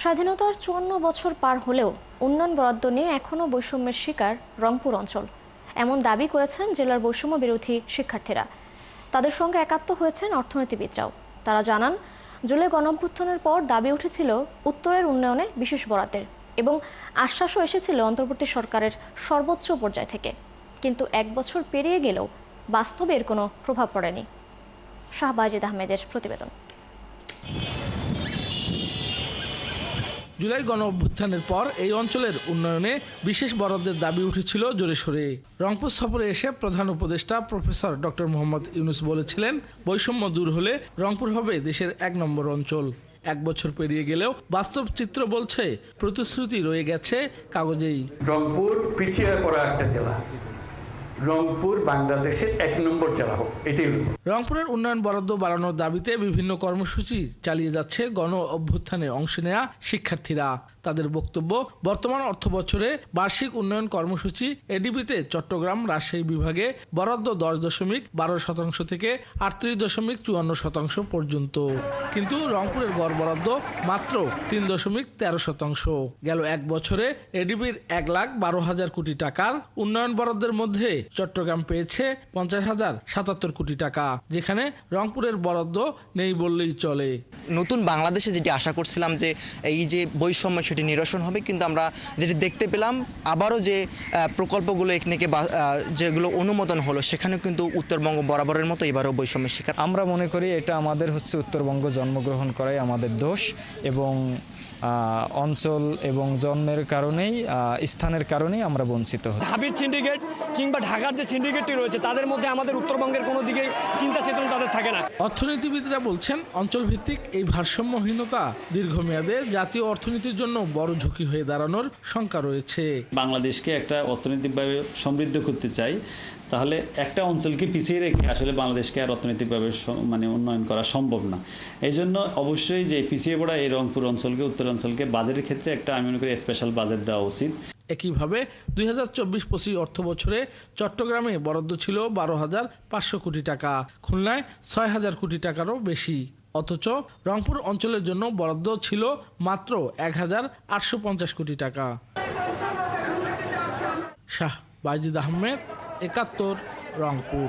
স্বাধীনতার ৫৪ বছর পার হলেও উন্নয়ন বরাদ্দ নিয়ে এখনও বৈষম্যের শিকার রংপুর অঞ্চল, এমন দাবি করেছেন জেলার বৈষম্য বিরোধী শিক্ষার্থীরা। তাদের সঙ্গে একাত্ম হয়েছেন অর্থনীতিবিদরাও। তারা জানান, জুলাই গণঅভ্যুত্থানের পর দাবি উঠেছিল উত্তরের উন্নয়নে বিশেষ বরাদ্দের এবং আশ্বাসও এসেছিল অন্তর্বর্তী সরকারের সর্বোচ্চ পর্যায় থেকে। কিন্তু ১ বছর পেরিয়ে গেলেও বাস্তবে এর কোনো প্রভাব পড়েনি। শাহবাজিদ আহমেদের প্রতিবেদন। জুলাই গণঅভ্যুত্থানের পর এই অঞ্চলের উন্নয়নে বিশেষ বরাদ্দের দাবি উঠেছিল জোরে সোরে। রংপুর সফরে এসে প্রধান উপদেষ্টা প্রফেসর ডক্টর মোহাম্মদ ইউনূস বলেছিলেন, বৈষম্য দূর হলে রংপুর হবে দেশের ১ নম্বর অঞ্চল। ১ বছর পেরিয়ে গেলেও বাস্তব চিত্র বলছে প্রতিশ্রুতি রয়ে গেছে কাগজেই। রংপুর পিছিয়ে পড়া একটা জেলা, রংপুর বাংলাদেশের ১ নম্বর জেলা হোক, এটাই হলো। রংপুরের উন্নয়ন বরাদ্দ বাড়ানোর দাবিতে বিভিন্ন কর্মসূচি চালিয়ে যাচ্ছে গণ অভ্যুত্থানে অংশ নেয়া শিক্ষার্থীরা। তাদের বক্তব্য, বর্তমান অর্থবছরে বার্ষিক উন্নয়ন কর্মসূচি এডিবিতে চট্টগ্রাম রাজশাহী বিভাগে বরাদ্দ ১০.১২% থেকে ৩৮.৫৪% পর্যন্ত, কিন্তু রংপুরের গড় বরাদ্দ মাত্র ৩.১৩%। গেল ১ বছরে এডিবির ১,১২,০০০ কোটি টাকার উন্নয়ন বরাদ্দের মধ্যে চট্টগ্রাম পেয়েছে ৫০,০৭৭ কোটি টাকা, যেখানে রংপুরের বরাদ্দ নেই বললেই চলে। নতুন বাংলাদেশে যেটি আশা করছিলাম যে এই যে বৈষম্য সেটি নিরসন হবে, কিন্তু আমরা যেটি দেখতে পেলাম আবারও যে প্রকল্পগুলো এখানে যেগুলো অনুমোদন হলো সেখানেও কিন্তু উত্তরবঙ্গ বরাবরের মতো এবারও বৈষম্যের শিকার। আমরা মনে করি এটা আমাদের উত্তরবঙ্গ জন্মগ্রহণ করাই আমাদের দোষ, এবং অঞ্চল এবং জন্মের কারণেই স্থানের কারণেই আমরা বঞ্চিত হই। হাবিব সিন্ডিকেট কিংবা ঢাকার যে সিন্ডিকেটটি রয়েছে তাদের মধ্যে আমাদের উত্তরবঙ্গের কোনো দিকেই চিন্তা চেতনা তাদের থাকে না। অর্থনীতিবিদরা বলছেন, অঞ্চলভিত্তিক এই ভারসাম্যহীনতা দীর্ঘমেয়াদে জাতীয় অর্থনীতির জন্য বড় ঝুঁকি হয়ে দাঁড়ানোর শঙ্কা রয়েছে। বাংলাদেশকে একটা অর্থনৈতিকভাবে সমৃদ্ধ করতে চাই, তাহলে একটা অঞ্চলকে পিছিয়ে রেখে আসলে বাংলাদেশকে আর অর্থনৈতিকভাবে উন্নয়ন করা সম্ভব না। এই জন্য অবশ্যই যে পিছিয়ে পড়া এই রংপুর অঞ্চলকে, উত্তর অঞ্চলকে বাজেটের ক্ষেত্রে একটা আমি মনে করি স্পেশাল বাজেট দেওয়া উচিত। একইভাবে ২০২৪-২৫ অর্থ বছরে চট্টগ্রামে বরাদ্দ ছিল ১২,৫০০ কোটি টাকা, খুলনায় ৬,০০০ কোটি টাকারও বেশি। অথচ রংপুর অঞ্চলের জন্য বরাদ্দ ছিল মাত্র ১,৮৫০ কোটি টাকা। শাহবাজিদ আহমেদ, ৭১, রংপুর।